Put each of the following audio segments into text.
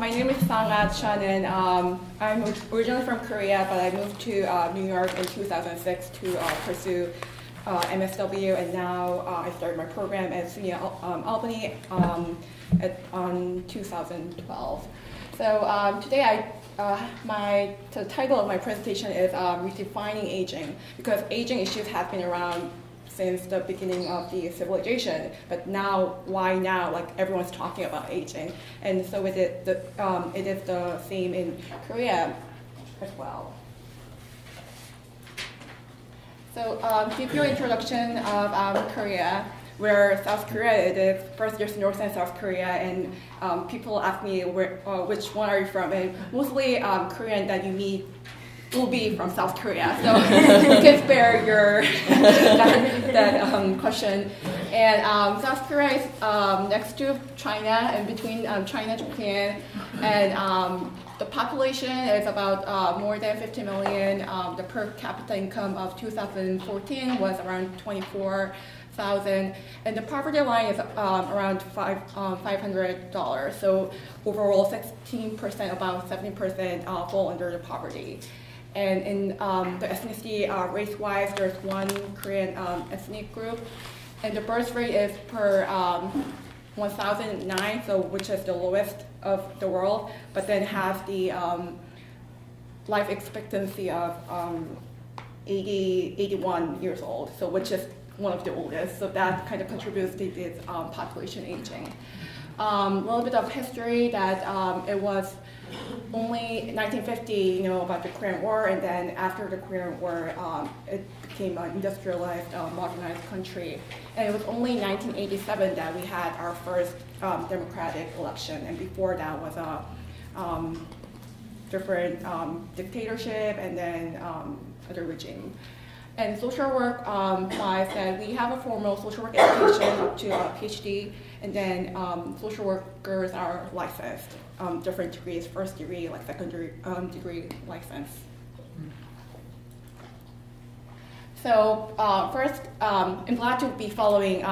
My name is Sang-Ah Chun, and I'm originally from Korea, but I moved to New York in 2006 to pursue MSW, and now I started my program at SUNY Albany on 2012. So today the title of my presentation is Redefining Aging, because aging issues have been around since the beginning of the civilization, but now, why now? Like, everyone's talking about aging, and so it is the same in Korea as well. So, give you an introduction of Korea, where South Korea it is. First, there's North and South Korea, and people ask me which one are you from, and mostly Korean that you meet will be from South Korea, so you can spare your that question. And South Korea is next to China, and between China and Japan, and the population is about more than 50 million. The per capita income of 2014 was around 24,000, and the poverty line is around $500. So overall, 16%, about 17% fall under the poverty. And in the ethnicity, race-wise, there's one Korean ethnic group, and the birth rate is per 1,009, so which is the lowest of the world, but then has the life expectancy of 81 years old, so which is one of the oldest. So that kind of contributes to this population aging. A little bit of history that it was only 1950, about the Korean War, and then after the Korean War, it became an industrialized, modernized country. And it was only 1987 that we had our first democratic election, and before that was a different dictatorship and then other regime. And social work implies that we have a formal social work education up to a PhD, and then social workers are licensed, different degrees, first degree, like secondary degree license. So first, I'm glad to be following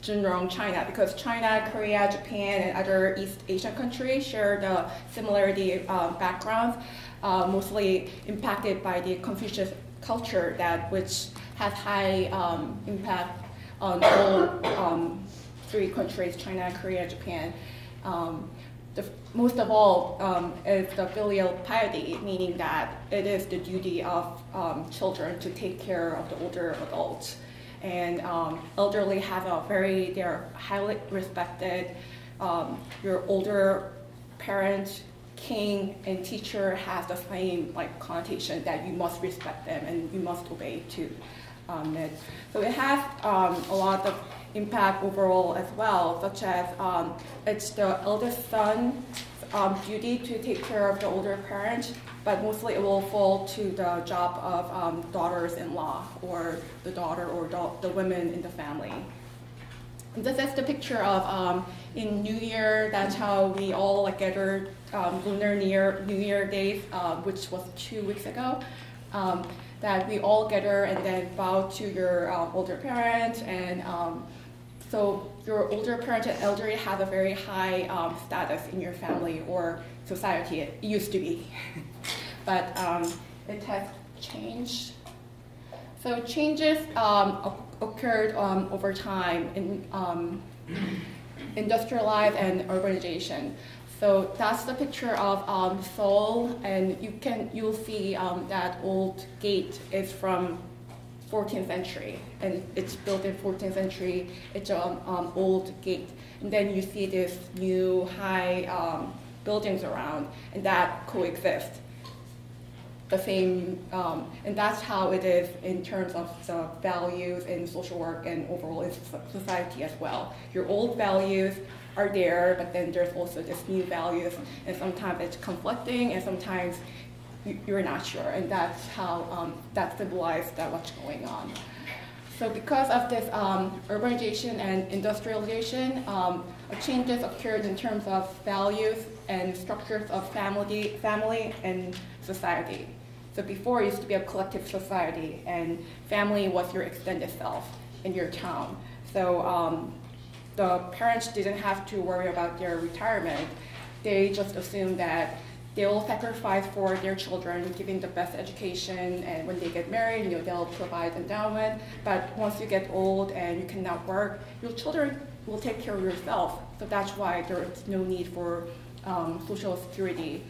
Junrong China, because China, Korea, Japan, and other East Asian countries share the similarity backgrounds, mostly impacted by the Confucius culture which has high impact on all three countries, China, Korea, Japan. Most of all is the filial piety, meaning that it is the duty of children to take care of the older adults. And elderly have they're highly respected. Your older parent, king, and teacher has the same connotation that you must respect them and you must obey to it. So it has a lot of impact overall as well, such as it's the eldest son's duty to take care of the older parent, but mostly it will fall to the job of daughters-in-law, or the daughter or the women in the family. This is the picture of in New Year. That's how we all gathered Lunar New Year days, which was 2 weeks ago. That we all gather and then bow to your older parents, and so your older parent and elderly have a very high status in your family or society. It used to be, but it has changed. So changes occurred over time in industrialized and urbanization. So that's the picture of Seoul, and you'll see that old gate is from 14th century, and it's built in 14th century. It's an old gate, and then you see this new high buildings around, and that coexist. The same, and that's how it is in terms of the values in social work and overall in society as well. Your old values are there, but then there's also this new values, and sometimes it's conflicting, and sometimes you're not sure, and that's how that symbolizes what's going on. So because of this urbanization and industrialization, changes occurred in terms of values and structures of family and society. So before it used to be a collective society, and family was your extended self in your town. So the parents didn't have to worry about their retirement. they just assume that they will sacrifice for their children, giving the best education, and when they get married, they'll provide endowment. But once you get old and you cannot work, your children will take care of yourself. So that's why there is no need for Social Security.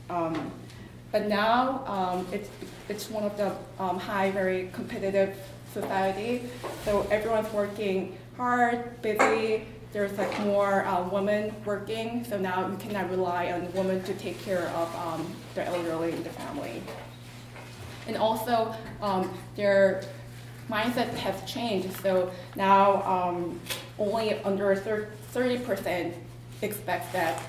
But now it's one of the high, very competitive society. So everyone's working hard, busy. There's like more women working. So now you cannot rely on women to take care of the elderly in the family. And also their mindset has changed. So now only under 30% expects that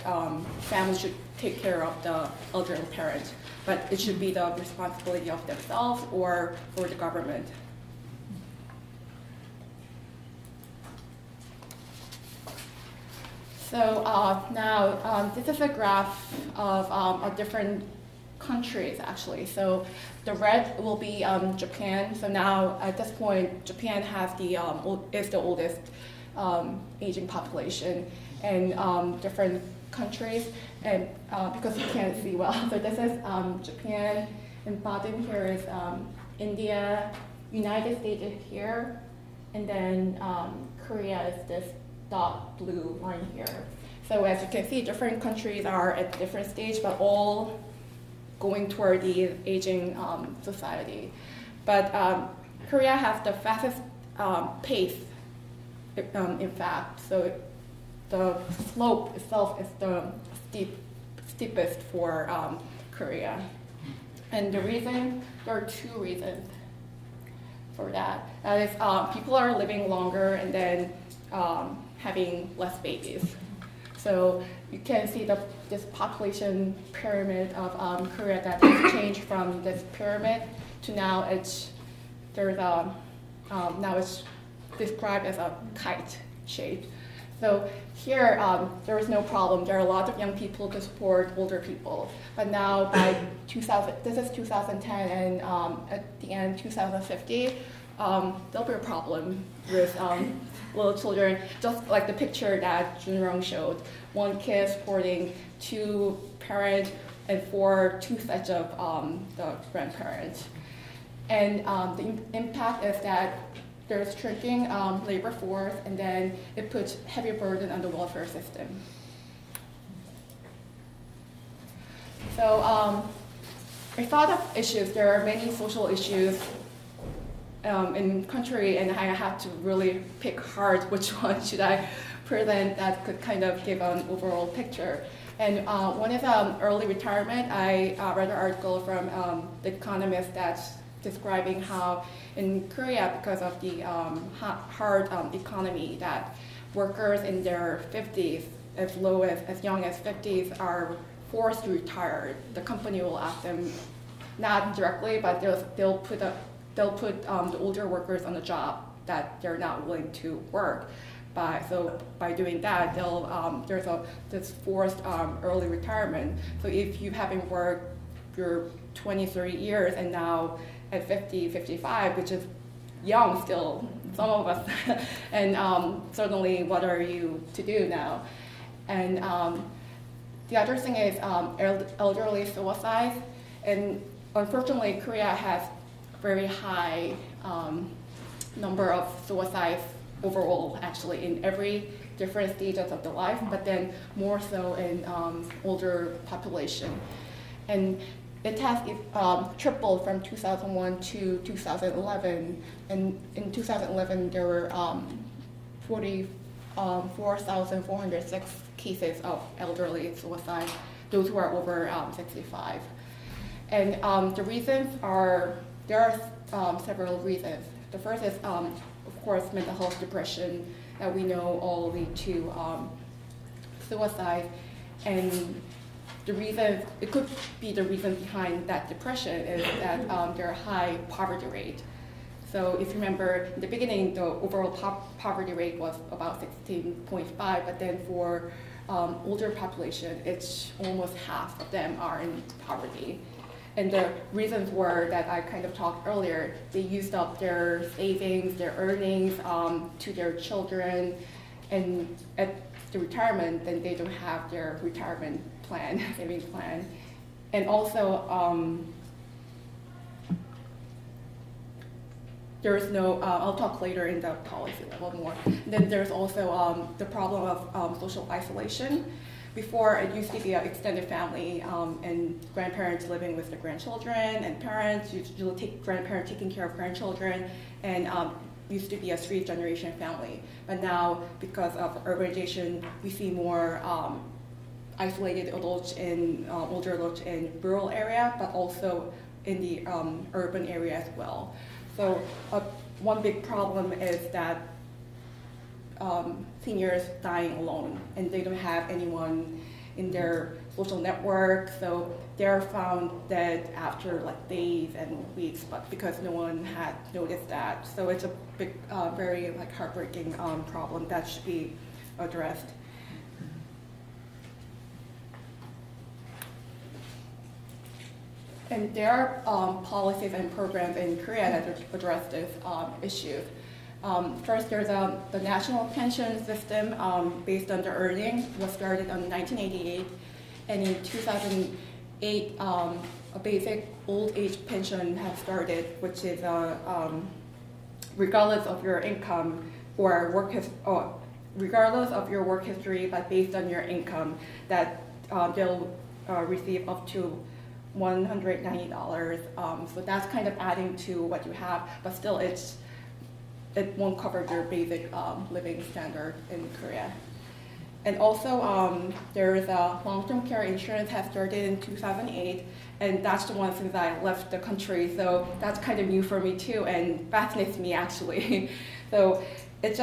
families should take care of the elderly parents, but it should be the responsibility of themselves or for the government. So now this is a graph of different countries actually. So the red will be Japan. So now at this point, Japan has is the oldest aging population in different countries, and because you can't see well, so this is Japan, and bottom here is India, United States is here, and then Korea is this dark blue line here. So as you can see, different countries are at different stage, but all going toward the aging society. But Korea has the fastest pace, in fact. So the slope itself is the steepest for Korea. And the reason, there are two reasons for that. That is people are living longer and then having less babies. So you can see this population pyramid of Korea that has changed from this pyramid to now now it's described as a kite shape. So here, there is no problem. There are lots of young people to support older people. But now by 2000, this is 2010, and at the end 2050, there'll be a problem with little children, just like the picture that Junrong showed. One kid supporting two parents and two sets of the grandparents. And the impact is that there's shrinking labor force, and then it puts heavy burden on the welfare system. So I thought of issues. There are many social issues in country, and I had to really pick hard which one should I present that could kind of give an overall picture. And one is early retirement. I read an article from The Economist that's describing how in Korea, because of the hard economy, that workers in their 50s, as young as 50s, are forced to retire. The company will ask them, not directly, but they'll put the older workers on a job that they're not willing to work. So by doing that, there's this forced early retirement. So if you haven't worked your 20, 30 years, and now at 50, 55, which is young still, some of us, and certainly what are you to do now? And the other thing is elderly suicide, and unfortunately Korea has very high number of suicides overall, actually, in every different stages of the life, but then more so in older population. And it has tripled from 2001 to 2011, and in 2011 there were 44,406 cases of elderly suicide, those who are over 65. And the reasons there are several reasons. The first is, of course, mental health, depression, that we know all lead to suicide. And the reason, it could be the reason behind that depression is that there are high poverty rate. So if you remember, in the beginning, the overall poverty rate was about 16.5, but then for older population, it's almost half of them are in poverty. And the reasons were that I kind of talked earlier. They used up their savings, their earnings to their children, and the retirement, then they don't have their retirement plan, savings plan. And also, there's no, I'll talk later in the policy level more. Then there's also the problem of social isolation. Before, it used to be an extended family and grandparents living with the grandchildren, and parents, usually grandparents taking care of grandchildren, and used to be a three-generation family. But now, because of urbanization, we see more isolated adults in older adults in rural area, but also in the urban area as well. So one big problem is that seniors dying alone, and they don't have anyone in their social network, so they're found dead after like days and weeks, but because no one had noticed that. So it's a big, very like heartbreaking problem that should be addressed. And there are policies and programs in Korea that address this issue. First, there's the national pension system based on the earnings, was started in 1988. And in 2008, a basic old age pension has started, which is regardless of your income or regardless of your work history, but based on your income, that they'll receive up to $190. So that's kind of adding to what you have, but still it won't cover your basic living standard in Korea. And also there's a long-term care insurance has started in 2008, and that's the one since I left the country, so that's kind of new for me too, and fascinates me actually. So it's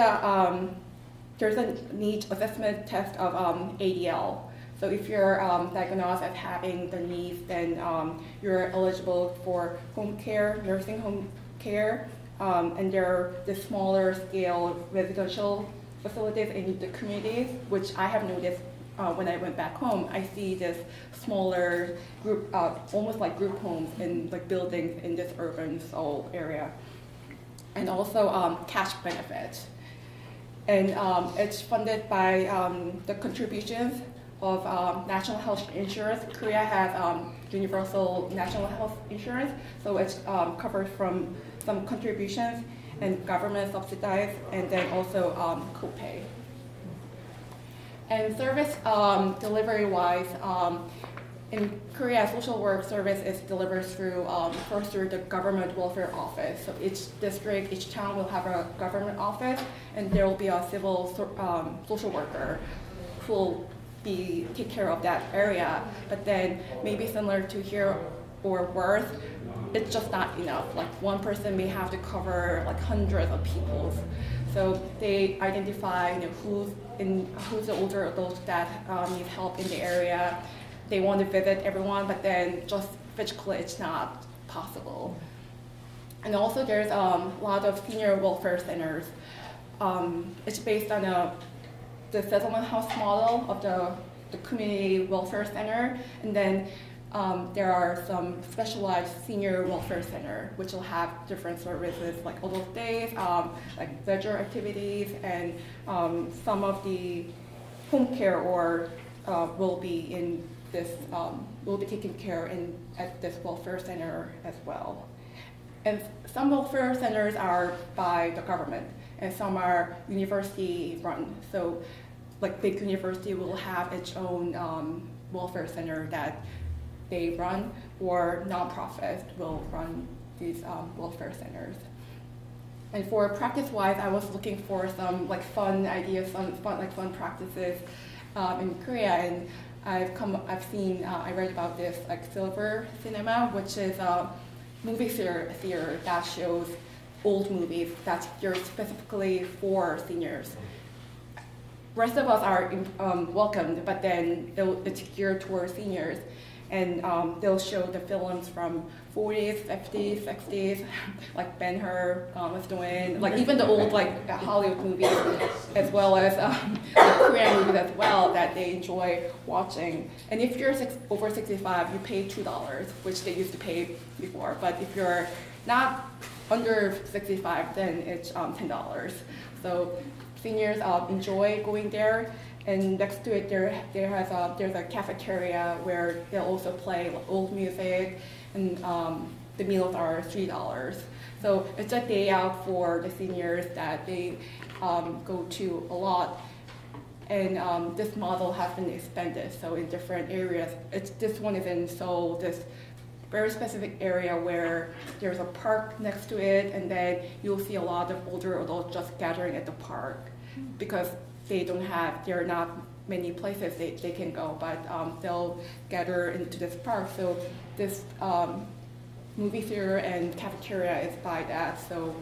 there's a needs assessment test of ADL. So if you're diagnosed as having the needs, then you're eligible for home care, nursing home care, and there are the smaller scale residential facilities in the communities, which I have noticed when I went back home. I see this smaller group, almost like group homes in like buildings in this urban Seoul area. And also cash benefits. And it's funded by the contributions of national health insurance. Korea has universal national health insurance, so it's covered from some contributions and government subsidized, and then also copay. And service delivery-wise, in Korea, social work service is delivered through first through the government welfare office. So each district, each town will have a government office, and there will be a civil social worker who will take care of that area. But then maybe similar to here or worse, it's just not enough. Like one person may have to cover like hundreds of people. So they identify who's the older adults that need help in the area. They want to visit everyone, but then just physically it's not possible. And also there's a lot of senior welfare centers. It's based on the settlement house model of the community welfare center, and then there are some specialized senior welfare center which will have different services like adult days, like leisure activities, and some of the home care or will be in this will be taken care at this welfare center as well. And some welfare centers are by the government, and some are university run. So, like big university will have its own welfare center that they run, or nonprofits will run these welfare centers. And for practice-wise, I was looking for some like fun ideas, some fun practices in Korea, and I read about this like silver cinema, which is a movie theater that shows old movies that's geared specifically for seniors. Rest of us are welcomed, but then it's geared towards seniors. And they'll show the films from 40s, 50s, 60s, like Ben-Hur was doing, like even the old like Hollywood movies, as well as Korean movies as well that they enjoy watching. And if you're over 65, you pay $2, which they used to pay before. But if you're not under 65, then it's $10. So seniors enjoy going there. And next to it, there's a cafeteria where they'll also play old music, and the meals are $3. So it's a day out for the seniors that they go to a lot. And this model has been expanded, so in different areas. This one is in Seoul, this very specific area where there's a park next to it, and then you'll see a lot of older adults just gathering at the park because there are not many places they can go, but they'll gather into this park. So this movie theater and cafeteria is by that. So,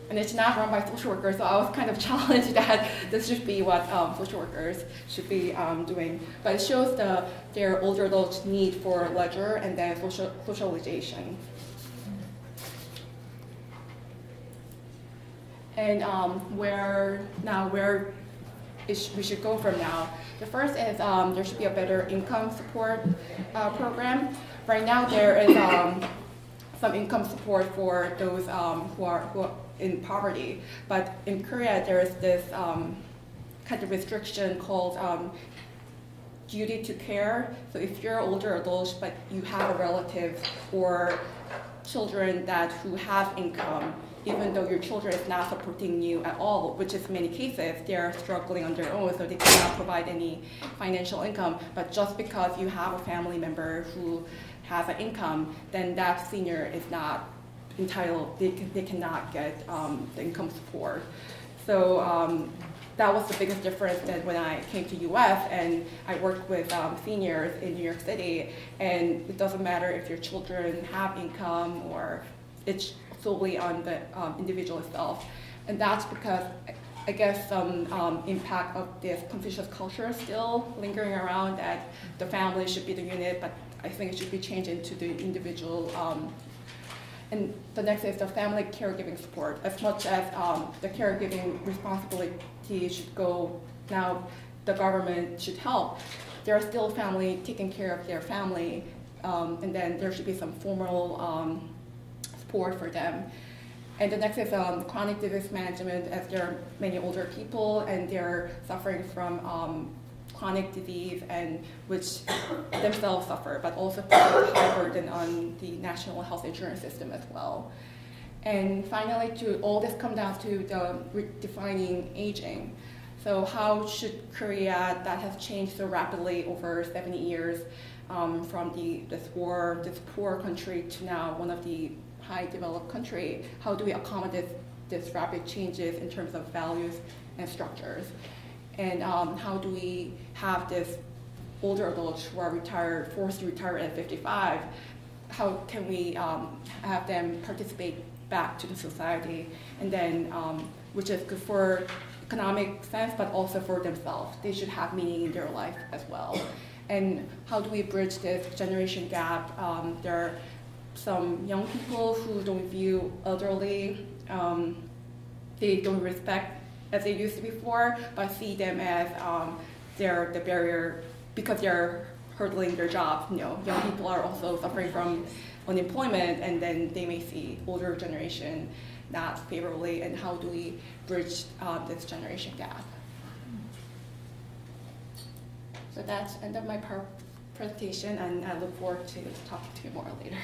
and it's not run by social workers, so I was kind of challenged that this should be what social workers should be doing. But it shows their older adults' need for leisure and then socialization. And where we should go from now. The first is there should be a better income support program. Right now there is some income support for those who are in poverty, but in Korea there is this kind of restriction called duty to care. So if you're an older adult but you have a relative or children who have income, even though your children is not supporting you at all, which is many cases, they're struggling on their own, so they cannot provide any financial income. But just because you have a family member who has an income, then that senior is not entitled, they cannot get the income support. So that was the biggest difference that when I came to US and I worked with seniors in New York City, and it doesn't matter if your children have income or it's solely on the individual itself. And that's because I guess some impact of this Confucius culture is still lingering around, that the family should be the unit, but I think it should be changed into the individual. And the next is the family caregiving support. As much as the caregiving responsibility should go, now the government should help, there are still family taking care of their family, and then there should be some formal support for them. And the next is chronic disease management, as there are many older people and they're suffering from chronic disease, and which themselves suffer, but also put a high burden on the national health insurance system as well. And finally, all this come down to the redefining aging. So how should Korea, that has changed so rapidly over 70 years, from this poor country to now one of the high developed country, how do we accommodate this rapid changes in terms of values and structures? And how do we have this older adults who are forced to retire at 55, how can we have them participate back to the society, and then, which is good for economic sense, but also for themselves. They should have meaning in their life as well. And how do we bridge this generation gap? There are some young people who don't view elderly, they don't respect as they used to before, but see them as they're the barrier because they're hurdling their jobs. You know, young people are also suffering from unemployment, and then they may see older generation not favorably, and how do we bridge this generation gap? So that's the end of my presentation, and I look forward to talking to you more later.